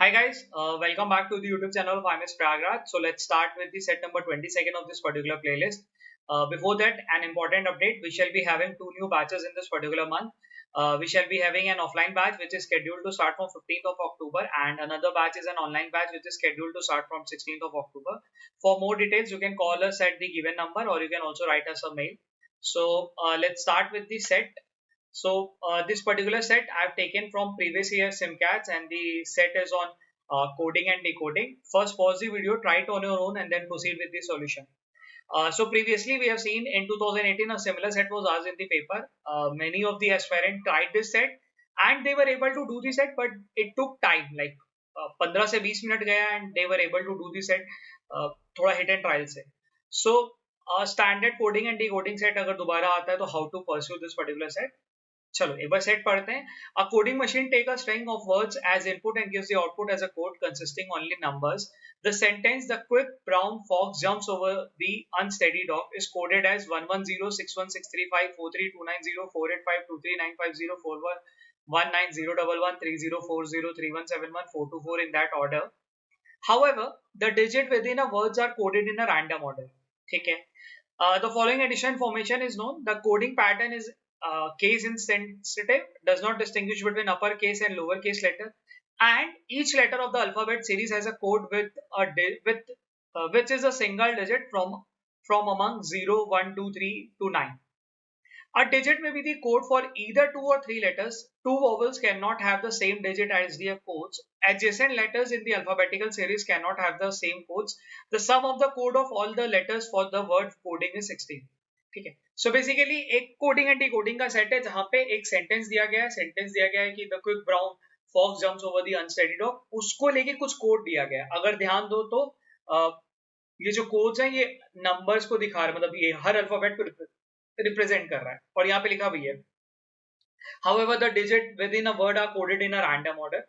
Hi guys, welcome back to the YouTube channel of IMS Pragraj. So let's start with the set number 22nd of this particular playlist. Before that, an important update. We shall be having two new batches in this particular month. We shall be having an offline batch which is scheduled to start from 15th of October and another batch is an online batch which is scheduled to start from 16th of October. For more details, you can call us at the given number or you can also write us a mail. So let's start with the set. So this particular set I've taken from previous year SimCats and the set is on coding and decoding. First pause the video, try it on your own and then proceed with the solution. So previously we have seen in 2018 a similar set was asked in the paper. Many of the aspirants tried this set and they were able to do the set but it took time like 15 से 20 minute गया and they were able to do the set थोड़ा hit and trial से. So standard coding and decoding set अगर दोबारा आता है तो how to pursue this particular set. चलो एक बार सेट पढ़ते हैं. A coding machine take a string of words as input and gives the output as a code consisting only numbers. The sentence "the quick brown fox jumps over the unsteady dog" is coded as 11061635432904852390485239130113040317141 in that order. However, the digit within a words are coded in a random order. ठीक है. The following addition formation is known. The coding pattern is case insensitive, does not distinguish between uppercase and lowercase letter, and each letter of the alphabet series has a code with which is a single digit from among 0, 1, 2, 3 to 9. A digit may be the code for either 2 or 3 letters. Two vowels cannot have the same digit as their codes. Adjacent letters in the alphabetical series cannot have the same codes. The sum of the code of all the letters for the word coding is 16. ठीक है. So basically एक coding and decoding का set है जहां पे एक sentence दिया गया है कि the quick brown fox jumps over the unsteady dog, उसको लेके कुछ कोड दिया गया है. अगर ध्यान दो तो ये जो कोड्स हैं ये नंबर्स को दिखा रहे हैं, मतलब ये हर अल्फाबेट को रिप्रेजेंट कर रहा है और यहाँ पे लिखा भी है however the digit within a word are coded in a random order.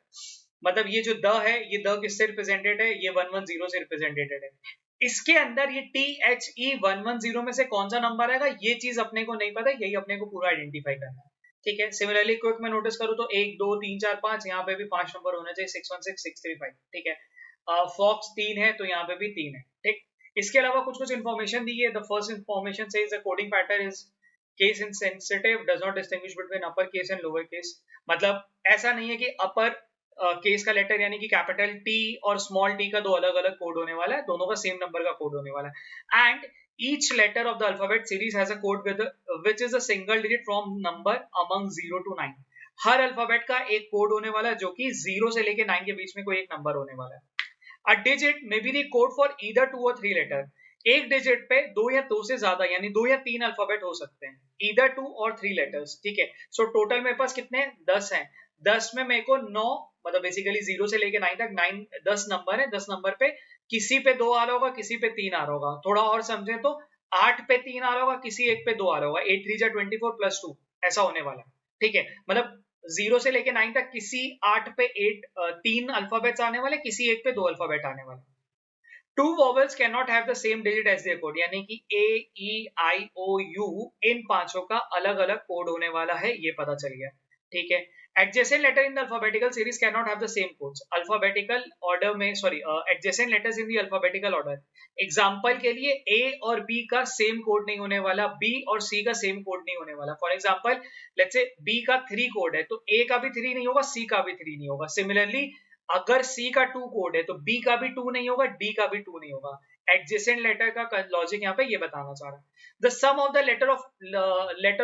मतलब ये जो द है ये द किससे रिप्रेजेंटेड है, ये 110 से रिप्रेजेंटेड है. इसके अंदर ये THE 110 में से कौन सा नंबर आएगा ये चीज अपने को नहीं पता, यही अपने को पूरा आइडेंटिफाई करना है. ठीक है. सिमिलरली क्विक में नोटिस करूँ तो 1 2 3 4 5 यहाँ पे भी 5 नंबर होना चाहिए, 616 635. ठीक है. फॉक्स 3 है तो यहाँ पे भी 3 है. ठीक. इसके अलावा कुछ इन्फॉर्मेशन दी है. The first information says the coding pattern is case insensitive, does not distinguish between upper case and lower case. मतलब ऐसा नहीं है कि अपर केस का लेटर यानी कि कैपिटल टी और स्मॉल टी का दो अलग अलग कोड होने वाला है, दोनों का सेम नंबर का कोड होने वाला है. And each letter of the alphabet series has a code with which is a single digit from number among 0 to 9. हर अल्फाबेट का एक कोड होने वाला है जो कि 0 से लेके 9 के बीच में कोई एक नंबर होने वाला है. A digit may be the code for either 2 or 3 letter. एक डिजिट पे 2 या 2 से ज्यादा यानी 2 या 3 अल्फाबेट हो सकते हैं, ईदर 2 or 3 लेटर्स. ठीक है. सो टोटल मेरे पास कितने 10 हैं. 10 में मेरे को 9 मतलब बेसिकली 0 से लेके 9 तक 10 नंबर है. 10 नंबर पे किसी पे 2 आ रहा होगा, किसी पे 3 आ रहा होगा. थोड़ा और समझे तो 8 पे 3 आ रहा होगा, किसी एक पे 2 आ रहा होगा. 8 3 24 + 2 ऐसा होने वाला है. ठीक है. मतलब 0 से लेके 9 तक किसी 8 पे 3 अल्फाबेट्स आने वाले, किसी एक पे 2 अल्फाबेट आने वाले. Two vowels can not have the same digit as their code, यानी कि A-E-I-O-U इन पांचों का अलग अलग कोड होने वाला है, ये पता चल गया. ठीक है. Adjacent letter in the alphabetical series cannot have the same codes. Alphabetical order में adjacent letters in the alphabetical order. Example के लिए A और B का same code नहीं होने वाला, B और C का same code नहीं होने वाला. For example, let's say B का 3 कोड है तो A का भी 3 नहीं होगा, C का भी 3 नहीं होगा. Similarly, अगर C का 2 कोड है तो B का भी 2 नहीं होगा, D का भी 2 नहीं होगा. एडजेसेंट लेटर का लॉजिक यहाँ पे ये बताना चाह रहा है. The sum of the letter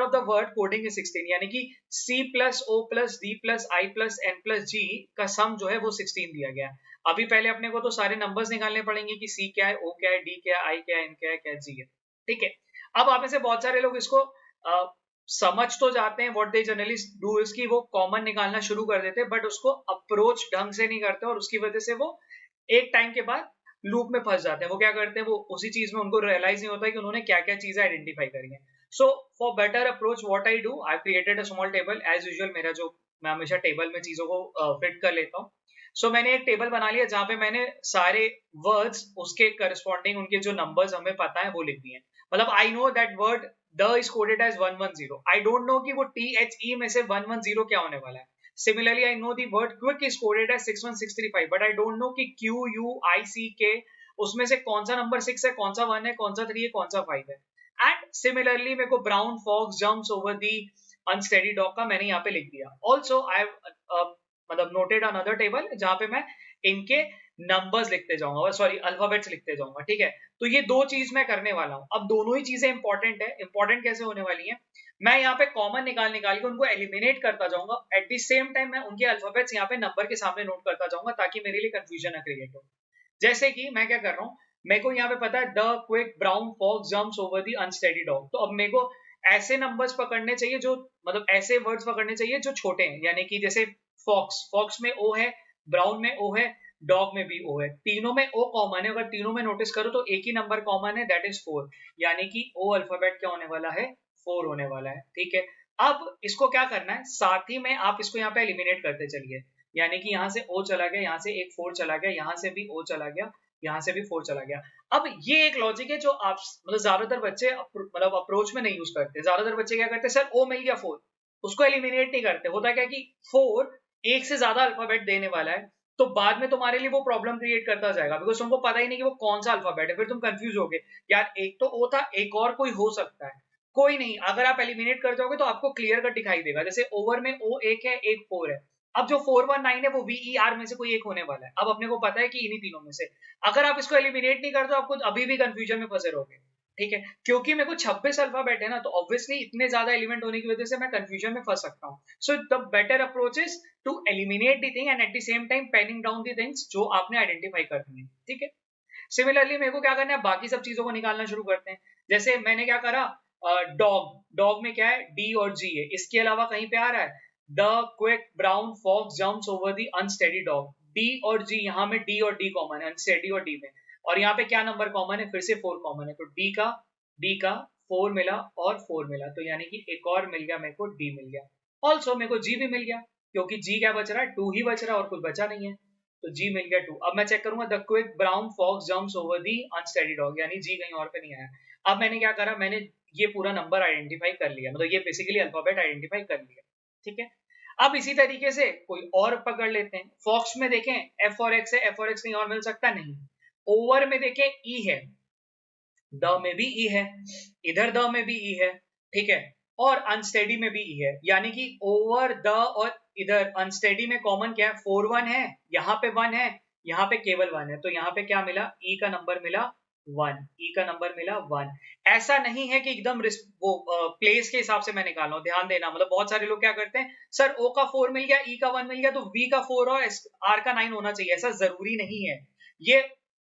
of the word coding is 16, यानी कि C + O + D + I + N + G का सम जो है वो 16 दिया गया है. अभी पहले अपने को तो सारे नंबर्स निकालने पड़ेंगे कि C क्या है, O क्या है, D क्या है, I क्या है, N क्या है, क्या G है. ठीक है. अब आप में से बहुत सारे लोग इसको समझ तो जाते हैं. What they generally do is कि वो कॉमन निकालना शुरू कर देते हैं बट उसको अप्रोच ढंग से नहीं करते और उसकी वजह से वो एक टाइम के बाद लूप में फंस जाते हैं. वो क्या करते हैं, वो उसी चीज में उनको रियलाइज नहीं होता है कि उन्होंने क्या क्या चीजें आइडेंटिफाई करी है. So for better approach what I do, I created a small table as usual. मेरा जो मैं हमेशा टेबल में चीजों को फिट कर लेता हूँ. सो मैंने एक टेबल बना लिया जहां पे मैंने सारे वर्ड्स उसके करस्पॉन्डिंग उनके जो नंबर्स हमें पता है वो लिख दिए. मतलब I know that word the is coded as 110. I don't know कि वो THE में से 110 क्या होने वाला है. Similarly, I know the word quick is coded as 61635, but I don't know कि Q U I C K उसमें से कौन सा नंबर 6 है, कौन सा 1 है, कौन सा 3 है, कौन सा 5 है. एंड सिमिलरली मेरे को brown fox jumps over the unsteady dog का मैंने यहाँ पे लिख दिया. ऑल्सो आई मतलब नोटेड अनदर टेबल जहां पे मैं इनके नंबर्स लिखते जाऊंगा, सॉरी अल्फाबेट्स लिखते जाऊंगा. ठीक है, तो ये दो चीज मैं करने वाला हूं. अब दोनों ही चीजें इंपॉर्टेंट है. इंपॉर्टेंट कैसे होने वाली है, मैं यहाँ पे कॉमन निकाल के उनको एलिमिनेट करता जाऊंगा. एट द सेम टाइम मैं उनके अल्फाबेट्स यहाँ पे नंबर के सामने नोट करता जाऊंगा ताकि मेरे लिए कंफ्यूजन ना क्रिएट हो. जैसे कि मैं क्या कर रहा हूँ, मेरे को यहाँ पे पता है the quick brown fox jumps over the unsteady dog. तो अब मेरे को ऐसे नंबर्स पकड़ने चाहिए जो मतलब ऐसे वर्ड्स पकड़ने चाहिए जो छोटे हैं, यानी कि जैसे फॉक्स, फॉक्स में ओ है, ब्राउन में ओ है, डॉग में भी ओ है, तीनों में ओ कॉमन है. अगर तीनों में नोटिस करो तो एक ही नंबर कॉमन है, दैट इज 4. यानी कि ओ अल्फाबेट क्या होने वाला है, 4 होने वाला है. ठीक है, अब इसको क्या करना है, साथ ही में आप इसको यहाँ पे एलिमिनेट करते चलिए. यानी कि यहाँ से ओ चला गया, यहाँ से एक 4 चला गया, यहाँ से भी ओ चला गया, यहाँ से भी 4 चला गया. अब ये एक लॉजिक है जो आप मतलब ज्यादातर बच्चे मतलब अप्रोच में नहीं यूज करते. ज्यादातर बच्चे क्या करते हैं, सर ओ मिल गया 4, उसको एलिमिनेट नहीं करते. होता क्या कि 4 एक से ज्यादा अल्फाबेट देने वाला है, तो बाद में तुम्हारे लिए वो प्रॉब्लम क्रिएट करता जाएगा, बिकॉज तुमको पता ही नहीं कि वो कौन सा अल्फाबेट है. फिर तुम कंफ्यूज हो गए, यार एक तो ओ था, एक और कोई हो सकता है. कोई नहीं, अगर आप एलिमिनेट कर जाओगे तो आपको क्लियर कट दिखाई देगा. जैसे ओवर में ओ एक है, एक 4 है. अब जो 419 है वो VER में से कोई एक होने वाला है. अब अपने को पता है कि इन्हीं तीनों में से. अगर आप इसको एलिमिनेट नहीं करते, आपको अभी भी कंफ्यूजन में फंसे रहोगे. ठीक है, क्योंकि मेरे को 26 अल्फाबेट है ना, तो ऑब्वियसली इतने ज्यादा एलिमेंट होने की वजह से मैं कंफ्यूजन में फंस सकता हूँ. So the better approach is to eliminate the thing and at the same time penning down the things जो आपने आइडेंटिफाई करनी है. ठीक है, सिमिलरली मेरे को क्या करना है, बाकी सब चीजों को निकालना शुरू करते हैं. जैसे मैंने क्या करा, डॉग, डॉग में क्या है, डी और जी है. इसके अलावा कहीं पे आ रहा है the quick brown fox jumps over the unsteady dog. D और जी, यहाँ में डी और डी कॉमन है, अनस्टेडी और डी में. और यहाँ पे क्या नंबर कॉमन है, फिर से 4 कॉमन है. तो डी का 4 मिला और 4 मिला, तो यानी कि एक और मिल गया मेरे को, डी मिल गया. ऑल्सो मेरे को जी भी मिल गया, क्योंकि जी क्या बच रहा है, 2 ही बच रहा है और कुछ बचा नहीं है. तो जी मिल गया 2. अब मैं चेक करूंगा the quick brown fox jumps over the unsteady dog, यानी जी कहीं और पे नहीं आया. अब मैंने क्या करा, मैंने ये पूरा नंबर आइडेंटिफाई कर लिया, मतलब ये बेसिकली अल्फाबेट आइडेंटिफाई कर लिया. ठीक है, अब इसी तरीके से कोई और पकड़ लेते हैं. फॉक्स में देखें एफ और एक्स है, एफ और एक्स कहीं और मिल सकता नहीं. ओवर में देखें ई है, द में भी ई है, इधर द में भी ई है. ठीक है, और अनस्टेडी में भी ई है. यानी कि ओवर द और इधर अनस्टेडी में कॉमन क्या है, 4 1 है, यहाँ पे 1 है, यहाँ पे केवल 1 है. तो यहाँ पे क्या मिला, ई का नंबर मिला 1, ई का नंबर मिला 1. ऐसा नहीं है कि एकदम वो प्लेस के हिसाब से मैं निकाल रहा हूं. ध्यान देना, मतलब बहुत सारे लोग क्या करते हैं, सर ओ का 4 मिल गया, ई का 1 मिल गया, तो वी का 4 और आर का 9 होना चाहिए. ऐसा जरूरी नहीं है. ये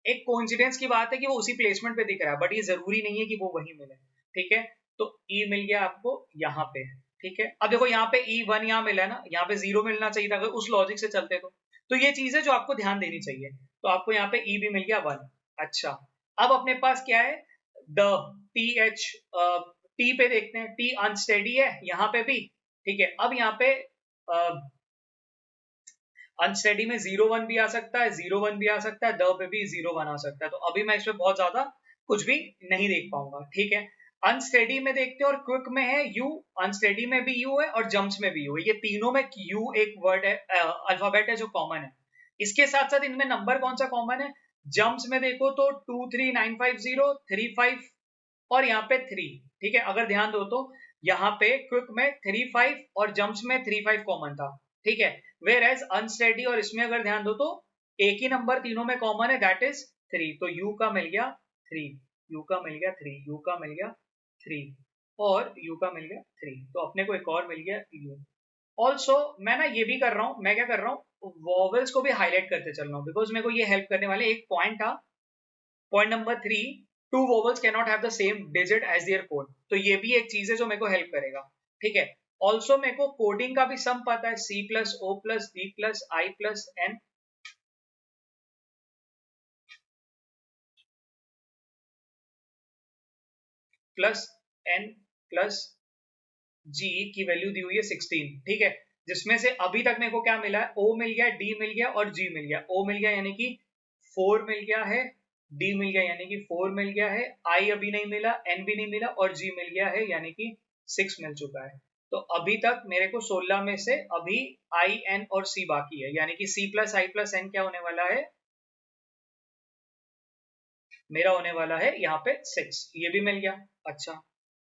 एक कोइंसिडेंस की बात है कि वो उसी प्लेसमेंट पे दिख रहा है, बट ये जरूरी नहीं है कि वो वही मिले. ठीक है, तो ई मिल गया आपको यहाँ पे. ठीक है, अब देखो यहाँ पे E1 यहाँ मिला है ना, यहाँ पे 0 मिलना चाहिए था अगर उस लॉजिक से चलते तो ये चीज है जो आपको ध्यान देनी चाहिए. तो आपको यहाँ पे ई भी मिल गया 1. अच्छा, अब अपने पास क्या है, द TH, टी पे देखते हैं, टी अनस्टेडी है यहाँ पे भी. ठीक है, अब यहाँ पे अनस्टेडी में 0 1 भी आ सकता है, 0 1 भी आ सकता है, द पे भी 0 1 आ सकता है. तो अभी मैं इसमें बहुत ज्यादा कुछ भी नहीं देख पाऊंगा. ठीक है, अनस्टेडी में देखते हैं और क्विक में है यू. अनस्टेडी में भी यू है और जम्प्स में भी यू है. ये तीनों में यू एक वर्ड है, अल्फाबेट है जो कॉमन है. इसके साथ साथ इनमें नंबर कौन सा कॉमन है, जम्प्स में देखो तो 23950 35 और यहाँ पे 3. ठीक है, अगर ध्यान दो तो यहाँ पे क्विक में 35 और जम्प्स में 35 कॉमन था. ठीक है, वेयर एज अनस्टेडी और इसमें अगर ध्यान दो तो एक ही नंबर तीनों में कॉमन है, दैट इज 3. तो यू का मिल गया 3, यू का मिल गया 3, यू का मिल गया 3 और यू का मिल गया 3. तो अपने को एक और मिल गया यू. ऑल्सो मैं ना ये भी कर रहा हूँ, मैं क्या कर रहा हूँ, वॉवेल्स को भी हाईलाइट करते चल रहा हूँ, बिकॉज मेरे को ये हेल्प करने वाले. एक पॉइंट था, point number 3, two vowels can not have the same digit as their code. तो ये भी एक चीज है जो मेरे को हेल्प करेगा. ठीक है, ऑल्सो मेरे को कोडिंग का भी सम पता है, C plus O plus D plus I plus N plus N plus G की वैल्यू दी हुई है 16. ठीक है, जिसमें से अभी तक मेरे को क्या मिला है, O मिल गया, D मिल गया और G मिल गया. O मिल गया यानी कि 4 मिल गया है, D मिल गया यानी कि 4 मिल गया है, I अभी नहीं मिला, N भी नहीं मिला और G मिल गया है यानी कि 6 मिल चुका है. तो अभी तक मेरे को 16 में से अभी आई एन और सी बाकी है, यानी कि सी प्लस आई प्लस एन क्या होने वाला है, मेरा होने वाला है यहाँ पे 6, ये भी मिल गया। अच्छा,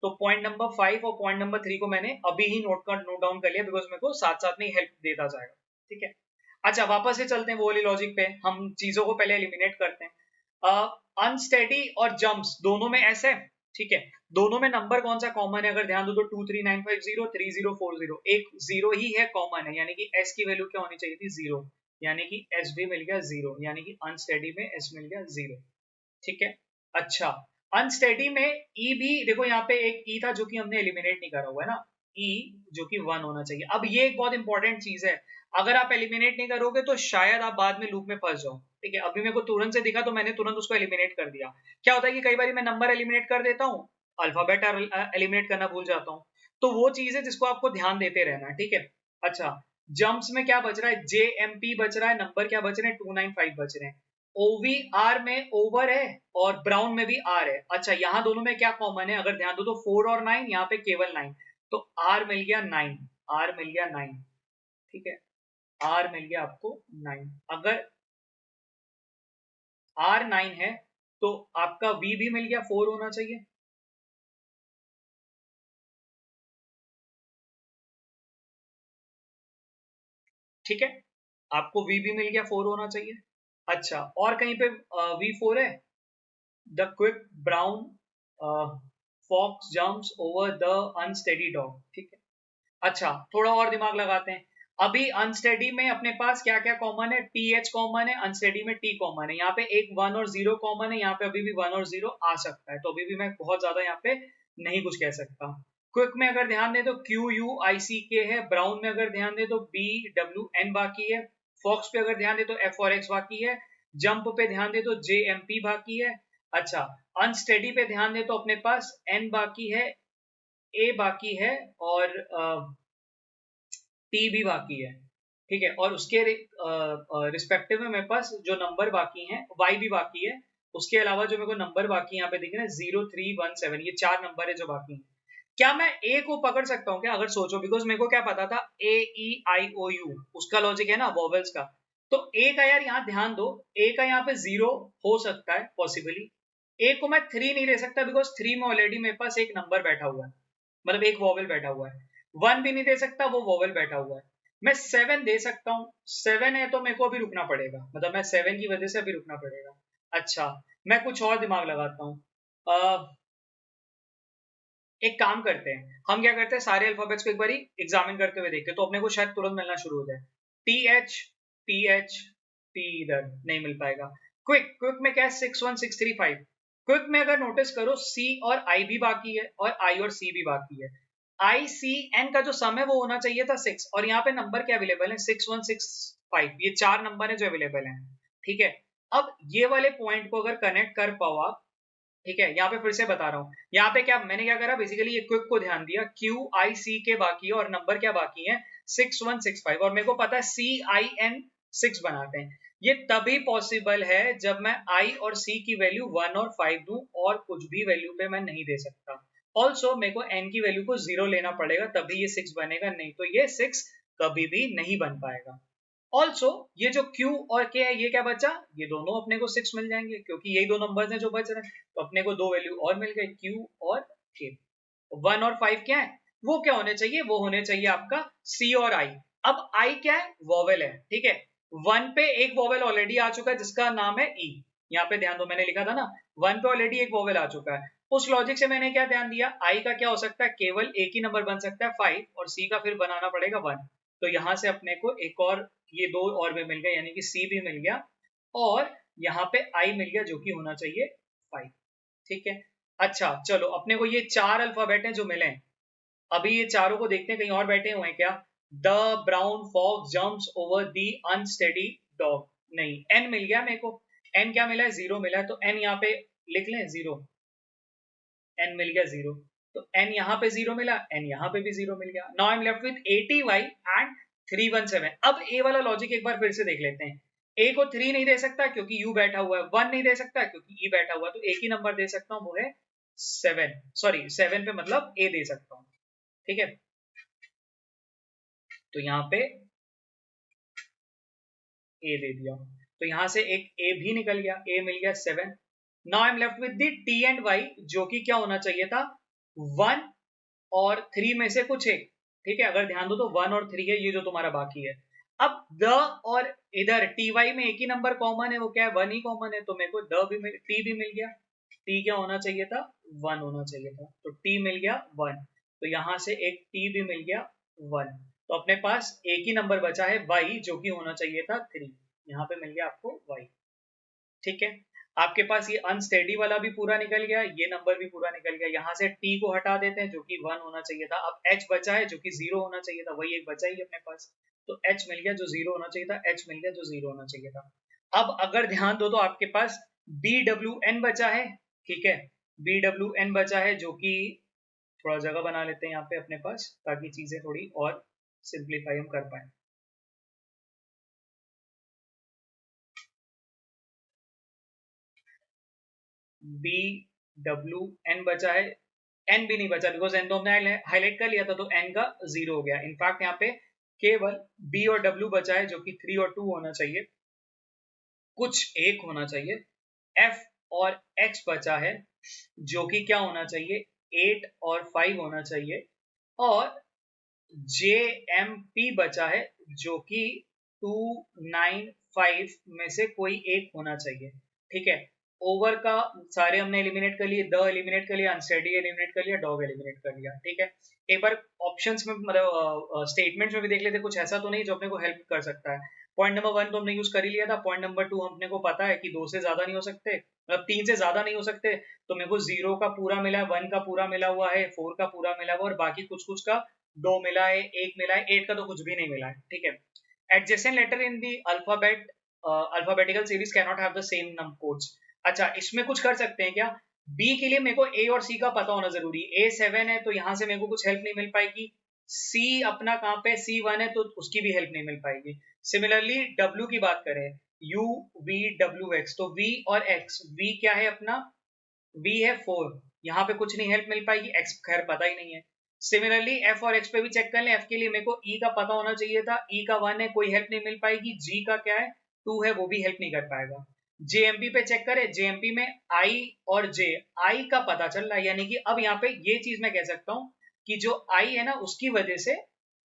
तो पॉइंट नंबर 5 और पॉइंट नंबर 3 को मैंने अभी ही नोट डाउन कर लिया, बिकॉज मेरे को साथ साथ में हेल्प देता जाएगा। ठीक है, अच्छा वापस से चलते हैं वो वाली लॉजिक पे, हम चीजों को पहले एलिमिनेट करते हैं। अनस्टेडी और जंप्स दोनों में ऐसे, ठीक है, दोनों में नंबर कौन सा कॉमन है, अगर ध्यान दो तो 23950 3040, एक जीरो ही है कॉमन है, यानी कि एस की वैल्यू क्या होनी चाहिए थी, जीरो, यानी कि एस भी मिल गया जीरो, यानी कि अनस्टेडी में एस मिल गया जीरो। ठीक है, अच्छा, अनस्टेडी में ई भी देखो, यहाँ पे एक ई था जो कि हमने एलिमिनेट नहीं करा हुआ है ना, ई जो कि 1 होना चाहिए। अब ये एक बहुत इंपॉर्टेंट चीज है, अगर आप एलिमिनेट नहीं करोगे तो शायद आप बाद में लूप में फंस जाओ। ठीक है, अभी मेरे को तुरंत से दिखा तो मैंने तुरंत उसको एलिमिनेट कर दिया। क्या होता है कि कई बार मैं नंबर एलिमिनेट कर देता हूँ, अल्फाबेट एलिमिनेट करना भूल जाता हूँ, तो वो चीज है जिसको आपको ध्यान देते रहना है। ठीक है, अच्छा, जंप्स में क्या बच रहा है, जे एम पी बच रहा है, नंबर क्या बच रहे हैं, 295 बच रहे हैं। ओवीआर में ओवर है और ब्राउन में भी आर है। अच्छा, यहाँ दोनों में क्या कॉमन है, अगर ध्यान दो तो 4 और 9, यहाँ पे केवल 9, तो आर मिल गया 9, आर मिल गया 9। ठीक है, आर मिल गया आपको 9, अगर आर 9 है तो आपका वी भी मिल गया 4 होना चाहिए। ठीक है, आपको वी भी मिल गया 4 होना चाहिए। अच्छा, और कहीं पे वी 4 है, the quick brown fox jumps over the unsteady dog. ठीक है, अच्छा थोड़ा और दिमाग लगाते हैं, अभी अनस्टेडी में अपने पास क्या क्या कॉमन है, टी एच कॉमन है, अनस्टेडी में टी कॉमन है, यहाँ पे एक 1 और 0 कॉमन है, यहाँ पे अभी भी 1 और 0 आ सकता है, तो अभी भी मैं बहुत ज्यादा यहाँ पे नहीं कुछ कह सकता। क्विक में अगर ध्यान दे तो क्यू यू आई सी के है, ब्राउन में अगर ध्यान दे तो बी डब्ल्यू एन बाकी है, फॉक्स पे अगर ध्यान दे तो एफ और एक्स बाकी है, जंप पे ध्यान दे तो जे एम पी बाकी है। अच्छा, अनस्टेडी पे ध्यान दे तो अपने पास एन बाकी है, ए बाकी है, और टी भी बाकी है। ठीक है, और उसके रिस्पेक्टिव में मेरे पास जो नंबर बाकी हैं, वाई भी बाकी है, उसके अलावा जो मेरे को नंबर बाकी यहाँ पे दिख रहे हैं 0317, ये 4 नंबर है जो बाकी हैं। क्या मैं ए को पकड़ सकता हूँ क्या, अगर सोचो, बिकॉज मेरे को क्या पता था ए ई आई ओ यू, उसका लॉजिक है ना वॉवेल्स का, तो ए का यार यहाँ ध्यान दो, ए का यहाँ पे 0 हो सकता है पॉसिबली, ए को मैं 3 नहीं दे सकता, बिकॉज 3 में ऑलरेडी मेरे पास एक नंबर बैठा हुआ है, मतलब एक वॉवेल बैठा हुआ है। 1 भी नहीं दे सकता, वो वॉवेल बैठा हुआ है। मैं 7 दे सकता हूँ, 7 है तो मेरे को अभी रुकना पड़ेगा, मतलब मैं 7 की वजह से अभी रुकना पड़ेगा। अच्छा, मैं कुछ और दिमाग लगाता हूँ, एक काम करते हैं, हम क्या करते हैं, सारे अल्फाबेट्स को एक बार एग्जामिन करते हुए देखते हैं, तो अपने को शायद तुरंत मिलना शुरू हो जाए। T H, T H, T इधर नहीं मिल पाएगा। क्विक, क्विक में क्या है, 61635, क्विक में अगर नोटिस करो सी और आई भी बाकी है, और आई और सी भी बाकी है। आई सी एन का जो सम है वो होना चाहिए था 6, और यहाँ पे नंबर क्या अवेलेबल है, 6165, ये 4 नंबर है जो अवेलेबल है। ठीक है, अब ये वाले पॉइंट को अगर कनेक्ट कर पाओ आप, ठीक है, यहाँ पे फिर से बता रहा हूँ, यहाँ पे क्या मैंने क्या करा, बेसिकली ये क्विक को ध्यान दिया, क्यू आई सी के बाकी है और नंबर क्या बाकी है, 6165, और मेरे को पता है सी आई एन 6 बनाते हैं। ये तभी पॉसिबल है जब मैं आई और सी की वैल्यू 1 और 5 दूं, और कुछ भी वैल्यू पे मैं नहीं दे सकता। ऑल्सो मेरे को एन की वैल्यू को 0 लेना पड़ेगा, तभी ये 6 बनेगा, नहीं तो ये 6 कभी भी नहीं बन पाएगा। ऑल्सो ये जो Q और K है, ये क्या बचा, ये दोनों अपने को 6 मिल जाएंगे, क्योंकि यही दो नंबर्स हैं जो बच रहे हैं, तो अपने को दो वैल्यू और मिल गई, Q और K। 1 और 5 क्या है, वो क्या होने चाहिए, वो होने चाहिए आपका C और I। अब I क्या है, वॉवेल है। ठीक है, 1 पे एक वॉवेल ऑलरेडी आ चुका है जिसका नाम है E, यहाँ पे ध्यान दो, मैंने लिखा था ना 1 पे ऑलरेडी एक वॉवेल आ चुका है, उस लॉजिक से मैंने क्या ध्यान दिया, I का क्या हो सकता है, केवल एक ही नंबर बन सकता है 5, और C का फिर बनाना पड़ेगा 1, तो यहां से अपने को एक और, ये दो और भी मिल गया, यानी कि सी भी मिल गया, और यहाँ पे आई मिल गया जो कि होना चाहिए 5। ठीक है, अच्छा चलो, अपने को ये 4 अल्फाबेट हैं जो मिले हैं, अभी ये चारों को देखते हैं कहीं और बैठे हुए हैं क्या। The brown fox jumps over the unsteady dog, नहीं, एन मिल गया मेरे को, एन क्या मिला है, 0 मिला है, तो एन यहाँ पे लिख लें 0, एन मिल गया 0, तो एन यहाँ पे 0 मिला, एन यहाँ पे भी 0 मिल गया। Now I am left with 80y and 317। अब ए वाला लॉजिक एक बार फिर से देख लेते हैं, ए को 3 नहीं दे सकता क्योंकि यू बैठा हुआ है, 1 नहीं दे सकता क्योंकि ई बैठा हुआ है, तो एक ही नंबर दे सकता हूँ, वो है 7, सॉरी 7 पे मतलब ए दे सकता हूँ। ठीक है, तो यहाँ पे ए दे दिया, तो यहाँ से एक ए भी निकल गया, ए मिल गया 7। Now I am left with the T and Y, जो कि क्या होना चाहिए था 1 और 3 में से कुछ एक। ठीक है, अगर ध्यान दो तो 1 और 3 है ये जो तुम्हारा बाकी है। अब द और इधर टी वाई में एक ही नंबर कॉमन है, वो क्या है 1 ही कॉमन है, तो मेरे को द भी टी भी मिल गया। टी क्या होना चाहिए था 1 होना चाहिए था, तो टी मिल गया 1, तो यहाँ से एक टी भी मिल गया 1। तो अपने पास एक ही नंबर बचा है y, जो कि होना चाहिए था 3। यहाँ पे मिल गया आपको y। ठीक है, आपके पास ये अनस्टेडी वाला भी पूरा निकल गया, ये नंबर भी पूरा निकल गया। यहाँ से t को हटा देते हैं जो कि 1 होना चाहिए था। अब h बचा है जो कि 0 होना चाहिए था, वही एक बचा ही अपने पास, तो h मिल गया जो 0 होना चाहिए था, h मिल गया जो 0 होना चाहिए था। अब अगर ध्यान दो तो आपके पास BWN बचा है। ठीक है, BWN बचा है, जो कि थोड़ा जगह बना लेते हैं यहाँ पे अपने पास, ताकि चीजें थोड़ी और सिंप्लीफाई हम कर पाए। BWN बचा है, n भी नहीं बचा, बिकॉज n तो हमने हाईलाइट कर लिया था, तो n का 0 हो गया। इनफैक्ट यहाँ पे केवल b और w बचा है, जो कि 3 और 2 होना चाहिए, कुछ एक होना चाहिए। f और h बचा है, जो कि क्या होना चाहिए 8 और 5 होना चाहिए, और JMP बचा है, जो कि 2, 9, 5 में से कोई एक होना चाहिए। ठीक है, ओवर का सारे हमने एलिमिनेट कर लिए, द एलिमिनेट कर लिया, अनस्टेडी एलिमिनेट कर लिया, डॉग एलिमिनेट कर लिया। ठीक है, एक बार ऑप्शंस में मतलब स्टेटमेंट्स में भी देख लेते, कुछ ऐसा तो नहीं जो अपने को हेल्प कर सकता है। पॉइंट नंबर 1 तो हमने यूज कर ही लिया था। पॉइंट नंबर 2 अपने को पता है कि 2 से ज्यादा नहीं हो सकते, मतलब 3 से ज्यादा नहीं हो सकते, तो मेरे को 0 का पूरा मिला है, 1 का पूरा मिला हुआ है, 4 का पूरा मिला हुआ है, और बाकी कुछ कुछ का 2 मिला है, 1 मिला है, 8 का तो कुछ भी नहीं मिला है। ठीक है, adjacent letter in the alphabet alphabetical series can not have the same number codes. अच्छा, इसमें कुछ कर सकते हैं क्या, बी के लिए मेरे को ए और सी का पता होना जरूरी है। ए 7 है तो यहाँ से मेरे को कुछ हेल्प नहीं मिल पाएगी। सी अपना कहाँ पे C1 है, तो उसकी भी हेल्प नहीं मिल पाएगी। सिमिलरली डब्ल्यू की बात करें, U V W X, तो V और X, V क्या है अपना, V है 4, यहाँ पे कुछ नहीं हेल्प मिल पाएगी, X खैर पता ही नहीं है। सिमिलरली F और X पे भी चेक कर लें, F के लिए मेरे को E का पता होना चाहिए था, E का 1 है, कोई हेल्प नहीं मिल पाएगी। G का क्या है 2 है, वो भी हेल्प नहीं कर पाएगा। JMP पे चेक करें, JMP में I और J, I का पता चल रहा है, यानी कि अब यहाँ पे ये चीज मैं कह सकता हूँ कि जो I है ना, उसकी वजह से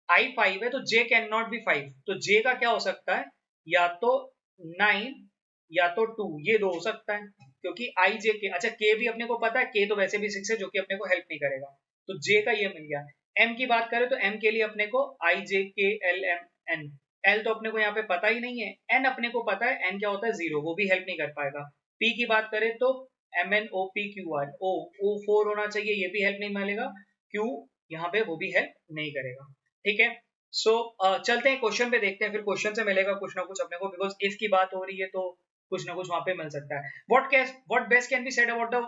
I 5 है, तो J कैन नॉट बी 5, तो J का क्या हो सकता है, या तो 9 या तो 2, ये दो हो सकता है, क्योंकि I J K, अच्छा K भी अपने को पता है, K तो वैसे भी 6 है, जो कि अपने को हेल्प नहीं करेगा, तो J का ये मिल गया। M की बात करें तो M के लिए अपने को I J K L M N, L तो अपने को यहाँ पे पता ही नहीं है, N अपने को पता है, N क्या होता है 0, वो भी हेल्प नहीं कर पाएगा। P की बात करें तो M N O P Q R, O 4 होना चाहिए, ये भी हेल्प नहीं मिलेगा। Q यहाँ पे वो भी हेल्प नहीं करेगा। ठीक है, सो चलते हैं क्वेश्चन पे, देखते हैं, फिर क्वेश्चन से मिलेगा कुछ ना कुछ अपने को, बिकॉज इफ की बात हो रही है तो कुछ ना कुछ वहां पे मिल सकता है। What best can be said about the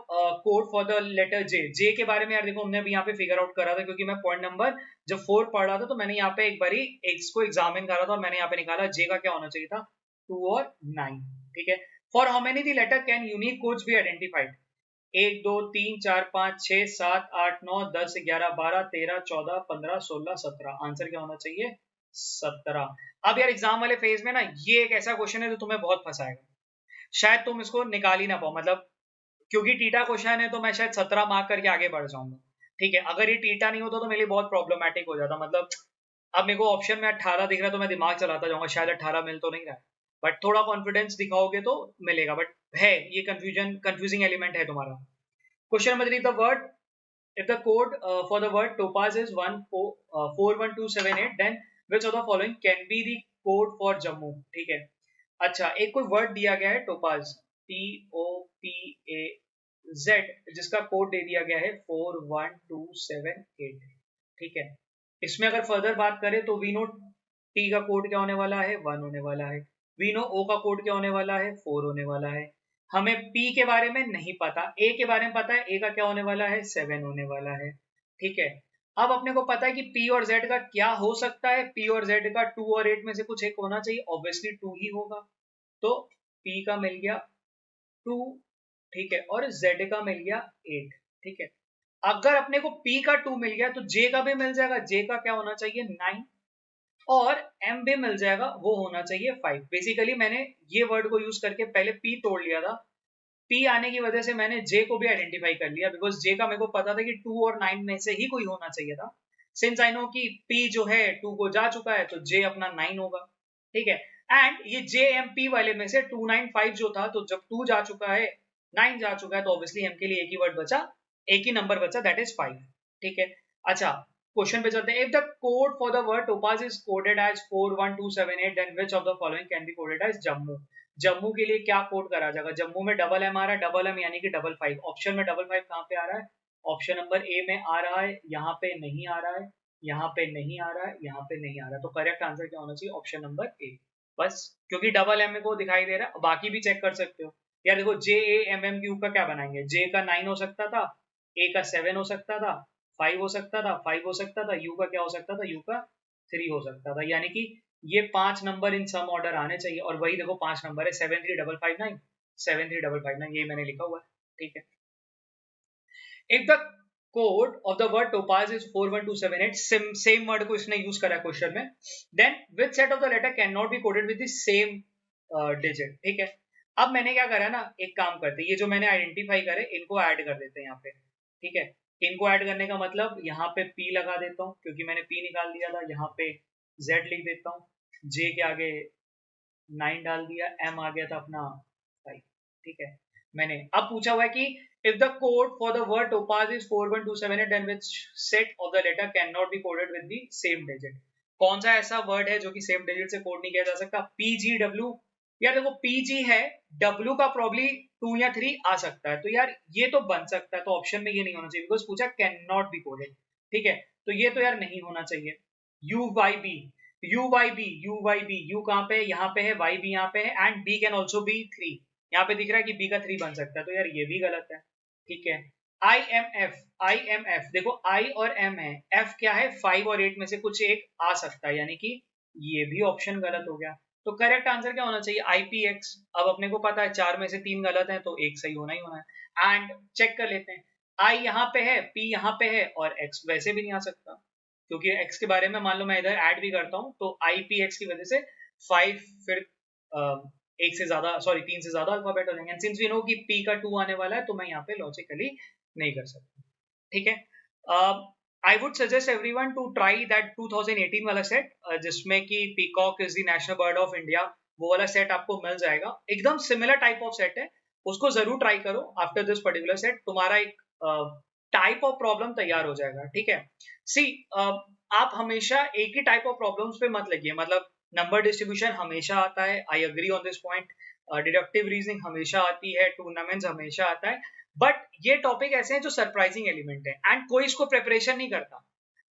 code for the letter J, J के बारे में यार देखो, हमने अभी यहाँ पे फिगर आउट करा था, क्योंकि मैं पॉइंट नंबर जब 4 पढ़ रहा था, तो मैंने यहाँ पे एक बारी इसको एग्जामिन करा था, और मैंने यहाँ पे निकाला J का क्या होना चाहिए था 2 और 9। ठीक है, for how many the letter can unique codes be identified, 1 2 3 4 5 6 7 8 9 10 11 12 13 14 15 16 17, answer क्या होना चाहिए 17। अब यार एग्जाम वाले फेज में ना, ये एक ऐसा क्वेश्चन है जो तुम्हें बहुत फंसाएगा, शायद तुम इसको निकाल ही ना पाओ, मतलब क्योंकि टीटा क्वेश्चन है तो मैं शायद 17 मार्क करके आगे बढ़ जाऊंगा। ठीक है, अगर ये टीटा नहीं होता तो मेरे लिए बहुत प्रॉब्लमेटिक हो जाता, मतलब अब मेरे को ऑप्शन में 18 दिख रहा है तो मैं दिमाग चलाता जाऊंगा, शायद 18 मिल तो नहीं रहा है, बट थोड़ा कॉन्फिडेंस दिखाओगे तो मिलेगा, बट है ये कंफ्यूजिंग एलिमेंट है तुम्हारा। Question number 3, the word, if the code for the word topaz is 41278, then which of the following can be the code for Jammu? ठीक है, अच्छा एक कोई वर्ड दिया गया है टोपाज, TOPAZ, जिसका कोड दे दिया गया है 41278। ठीक है, इसमें अगर फर्दर बात करें तो वी नो टी का कोड क्या होने वाला है 1 होने वाला है, वी नो ओ का कोड क्या होने वाला है 4 होने वाला है। हमें पी के बारे में नहीं पता, ए के बारे में पता है, ए का क्या होने वाला है 7 होने वाला है। ठीक है, अब अपने को पता है कि पी और जेड का क्या हो सकता है, पी और जेड का 2 और 8 में से कुछ एक होना चाहिए, ऑब्वियसली 2 ही होगा, तो पी का मिल गया 2। ठीक है, और जेड का मिल गया 8। ठीक है, अगर अपने को पी का 2 मिल गया तो जे का भी मिल जाएगा, जे का क्या होना चाहिए 9। और m भी मिल जाएगा, वो होना चाहिए 5। बेसिकली मैंने ये वर्ड को यूज करके पहले p तोड़ लिया था, p आने की वजह से मैंने j को भी आइडेंटिफाई कर लिया, बिकॉज j का मेरे को पता था कि 2 और 9 में से ही कोई होना चाहिए था। सिंस आई नो कि p जो है 2 को जा चुका है, तो j अपना 9 होगा, ठीक है। एंड ये JMP वाले में से 295 जो था, तो जब 2 जा चुका है, 9 जा चुका है, तो ऑब्वियसली m के लिए एक ही वर्ड बचा, एक ही नंबर बचा, दैट इज 5, ठीक है। अच्छा, क्वेश्चन पे चलते हैं। If the code for the word topaz is coded as 41278, then which of the following can be coded as Jammu? Jammu के लिए क्या कोड करा जाएगा? जम्मू में डबल एम आ रहा है, डबल एम यानी कि 55। ऑप्शन में 55 कहाँ पे आ रहा है? ऑप्शन नंबर ए में आ रहा है, यहाँ पे नहीं आ रहा है, यहाँ पे नहीं आ रहा है, यहाँ पे नहीं आ रहा है, तो करेक्ट आंसर क्या होना चाहिए? Option number A. बस, क्योंकि डबल एम को दिखाई दे रहा है, बाकी भी चेक कर सकते हो यार। देखो JAMMQ का क्या बनाएंगे? J का 9 हो सकता था, A का 7 हो सकता था, 5 हो सकता था, 5 हो सकता था, U का क्या हो सकता था? U का 3 हो सकता था, यानी कि ये 5 नंबर इन सम ऑर्डर आने चाहिए। और वही देखो 5 नंबर है, 73559, 73559, ये मैंने लिखा हुआ है, ठीक है। If the code of the word topaz is 41278, same word को इसने यूज करा क्वेश्चन में, then which set of the letter can not be coded with the same digit, ठीक है। अब मैंने क्या करा ना, एक काम करते, ये जो मैंने आइडेंटिफाई करे इनको ऐड कर देते हैं यहाँ पे, ठीक है। इनको ऐड करने का मतलब यहाँ पे P लगा देता हूँ, क्योंकि मैंने P निकाल दिया था। यहाँ पे Z लिख देता हूँ, J के आगे 9 डाल दिया, M आ गया था अपना 5, ठीक है। मैंने अब पूछा हुआ है कि if the code for the word topaz is 41278, then which set of the letter cannot be coded with the same digit? कौन सा ऐसा वर्ड है जो कि सेम डिजिट से कोड नहीं किया जा सकता? PGW, यार देखो PG है, W का प्रॉब्ली 2 या 3 आ सकता है, तो यार ये तो बन सकता है, तो ऑप्शन में ये नहीं होना चाहिए, बिकॉज पूछा कैन नॉट बी कोडेड, ठीक है। तो ये तो यार नहीं होना चाहिए। UYB, UYB, UYB, U कहाँ पे है? यहाँ पे है, Y भी यहाँ पे है, and B can also be 3, यहाँ पे दिख रहा है कि B का 3 बन सकता है, तो यार ये भी गलत है, ठीक है। IMF, IMF देखो I और M है, F क्या है? 5 और 8 में से कुछ एक आ सकता है, यानी कि ये भी ऑप्शन गलत हो गया। तो करेक्ट आंसर क्या होना चाहिए? IPX। अब अपने को पता है 4 में से 3 गलत है, तो एक सही होना ही होना है। एंड चेक कर लेते हैं, I यहाँ पे है, P यहाँ पे है, और X वैसे भी नहीं आ सकता, क्योंकि X के बारे में मान लो मैं इधर ऐड भी करता हूँ, तो IPX की वजह से 5 फिर एक से ज्यादा, सॉरी 3 से ज्यादा अल्फाबेट हो जाएंगे। सिंस वी नो कि P का 2 आने वाला है, तो मैं यहाँ पे लॉजिकली नहीं कर सकता, ठीक है। I would suggest everyone to try that 2018 वाला सेट, जिसमें कि peacock is the national bird of India, वो वाला सेट आपको मिल जाएगा। एकदम सिमिलर टाइप ऑफ सेट है, उसको जरूर ट्राई करो। आफ्टर दिस पर्टिकुलर सेट तुम्हारा एक टाइप ऑफ प्रॉब्लम तैयार हो जाएगा, ठीक है। सी आप हमेशा एक ही टाइप ऑफ प्रॉब्लम्स पे मत लगिए, मतलब नंबर डिस्ट्रीब्यूशन हमेशा आता है, I agree on this point, deductive reasoning हमेशा आती है, टूर्नामेंट्स हमेशा आता है, बट ये टॉपिक ऐसे हैं जो सरप्राइजिंग एलिमेंट है, एंड कोई इसको प्रिपरेशन नहीं करता,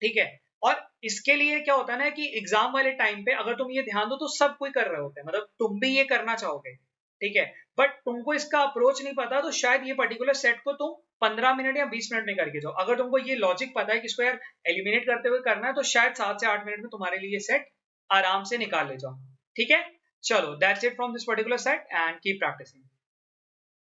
ठीक है। और इसके लिए क्या होता है ना, कि एग्जाम वाले टाइम पे अगर तुम ये ध्यान दो तो सब कोई कर रहे होते हैं, मतलब तुम भी ये करना चाहोगे, ठीक है, बट तुमको इसका अप्रोच नहीं पता, तो शायद ये पर्टिकुलर सेट को तुम 15 मिनट या 20 मिनट में करके जाओ। अगर तुमको ये लॉजिक पता है कि इसको यार एलिमिनेट करते हुए करना है, तो शायद 7 से 8 मिनट में तुम्हारे लिए ये सेट आराम से निकाल ले जाओ, ठीक है। चलो, that's it from this particular set, and keep practising.